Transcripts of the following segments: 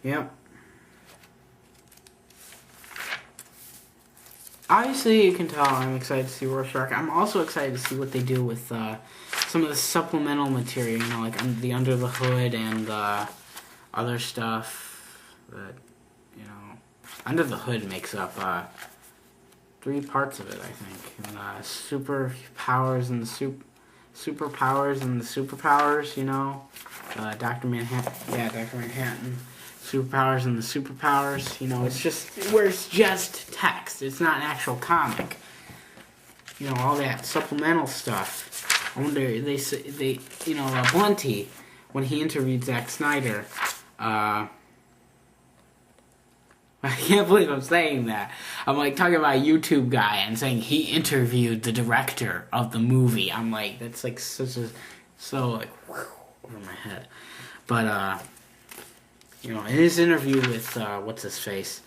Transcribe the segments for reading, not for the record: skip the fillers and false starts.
Yep. Obviously, you can tell I'm excited to see Rorschach. I'm also excited to see what they do with some of the supplemental material, like the Under the Hood and other stuff that, Under the Hood makes up 3 parts of it, I think. And superpowers and the superpowers, Dr. Manhattan. Yeah, Dr. Manhattan. Superpowers and the superpowers, it's just where it's just text. It's not an actual comic. All that supplemental stuff. I wonder, Blunty, when he interviewed Zack Snyder, I can't believe I'm saying that. I'm talking about a YouTube guy and saying he interviewed the director of the movie. I'm that's over my head. But, in his interview with, what's-his-face,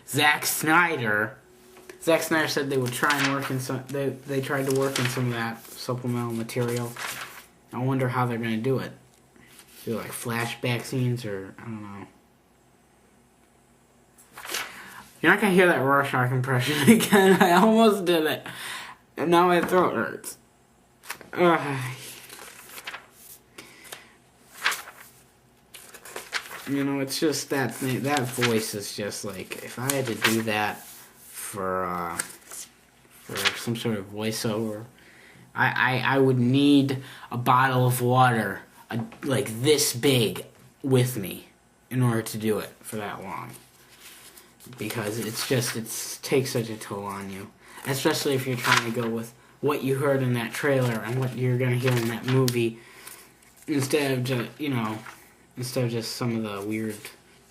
Zack Snyder said they would try and work in they tried to work in some of that supplemental material. I wonder how they're going to do it. Do, flashback scenes, or, I don't know. You're not going to hear that Rorschach impression again. I almost did it. And now my throat hurts. It's just that thing. That voice is just if I had to do that for some sort of voiceover, I would need a bottle of water this big with me in order to do it for that long. Because it takes such a toll on you. Especially if you're trying to go with what you heard in that trailer and what you're going to hear in that movie, instead of just some of the weird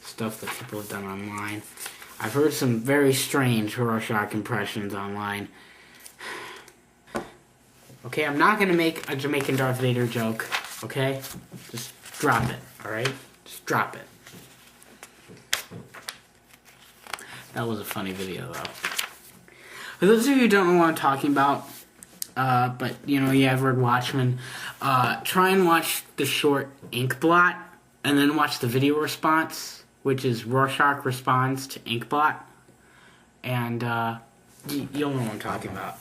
stuff that people have done online. I've heard some very strange Rorschach impressions online. Okay, I'm not going to make a Jamaican Darth Vader joke, okay? Just drop it, alright? Just drop it. That was a funny video, though. For those of you who don't know what I'm talking about, but, I've read Watchmen, try and watch the short Inkblot, and then watch the video response, which is Rorschach responds to Inkblot, and you'll know what I'm talking about.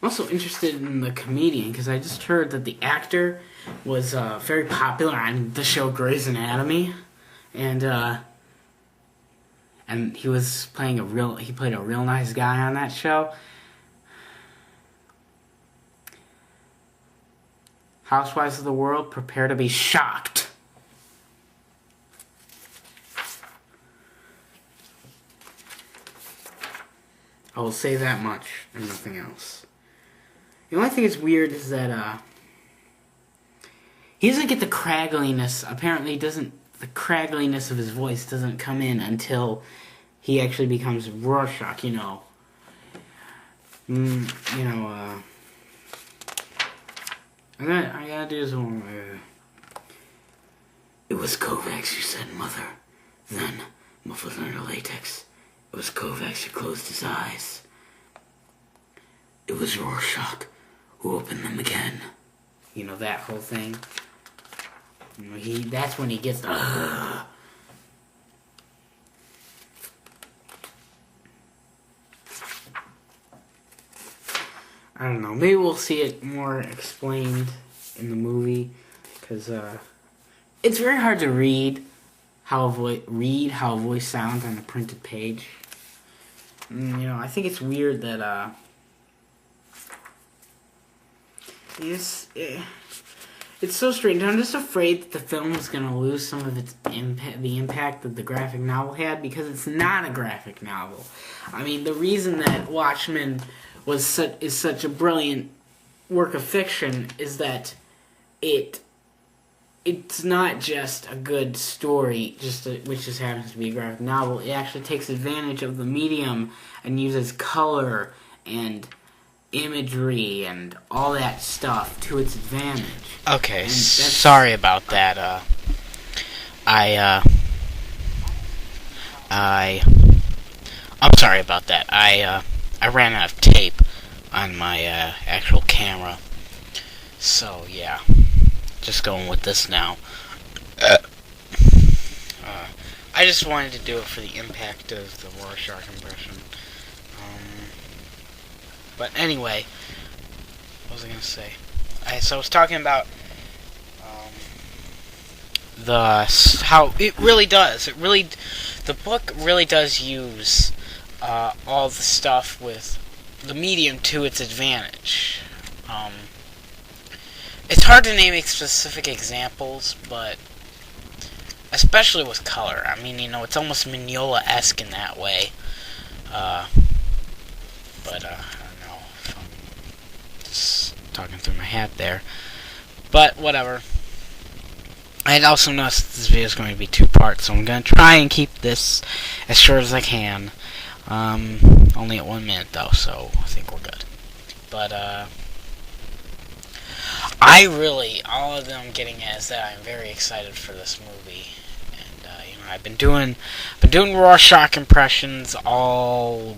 Also interested in the comedian, because I just heard that the actor was very popular on the show Grey's Anatomy, and he was playing he played a real nice guy on that show. Housewives of the world, prepare to be shocked. I will say that much and nothing else. The only thing that's weird is that he doesn't get the craggliness. Apparently, the craggliness of his voice doesn't come in until he actually becomes Rorschach. I gotta do some. It was Kovacs, you said, Mother. Then, muffled under latex. It was Kovacs who closed his eyes. It was Rorschach who opened them again. That whole thing. That's when he gets the... I don't know. Maybe we'll see it more explained in the movie, because it's very hard to read how a voice sounds on a printed page. I think it's weird that it's so strange. I'm just afraid that the film is going to lose some of its the impact that the graphic novel had, because it's not a graphic novel. I mean, the reason that Watchmen is such a brilliant work of fiction is that it's not just a good story, which just happens to be a graphic novel. It actually takes advantage of the medium and uses color and imagery and all that stuff to its advantage. Okay, sorry about that. I'm sorry about that. I ran out of tape on my actual camera. So yeah, just going with this now. I just wanted to do it for the impact of the Rorschach impression. But anyway, what was I gonna say? So I was talking about how it really does. The book really does use all the stuff with the medium to its advantage. It's hard to name specific examples, but especially with color. I mean, it's almost Mignola-esque in that way. But I don't know if I'm just talking through my hat there. But whatever. I also noticed this video is going to be 2 parts, so I'm going to try and keep this as short as I can. Only at 1 minute though, so I think we're good. But all of them I'm getting at is that I'm very excited for this movie, and I've been doing Rorschach impressions all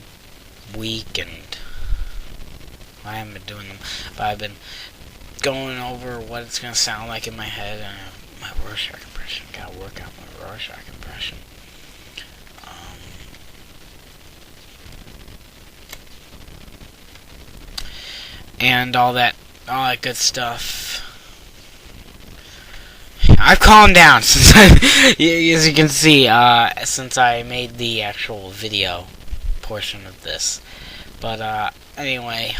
week, and I haven't been doing them, but I've been going over what it's gonna sound like in my head, and my Rorschach impression. Gotta work out my Rorschach impression. And all that good stuff. I've calmed down since as you can see, since I made the actual video portion of this. But anyway,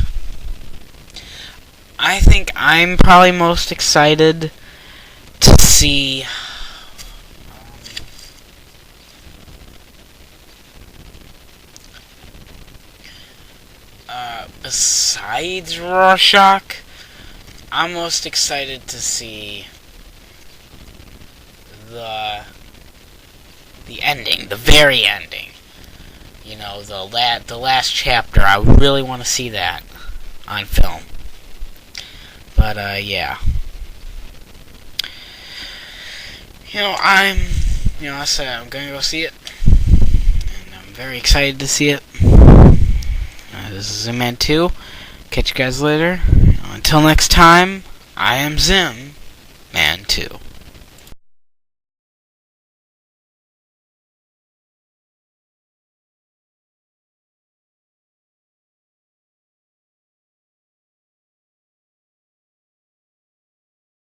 I think I'm probably most excited to see besides Rorschach, I'm most excited to see the ending, the very ending. The last chapter. I really want to see that on film. But yeah. I said I'm gonna go see it, and I'm very excited to see it. This is Zim 2. Catch you guys later. Until next time, I am Zim Man 2.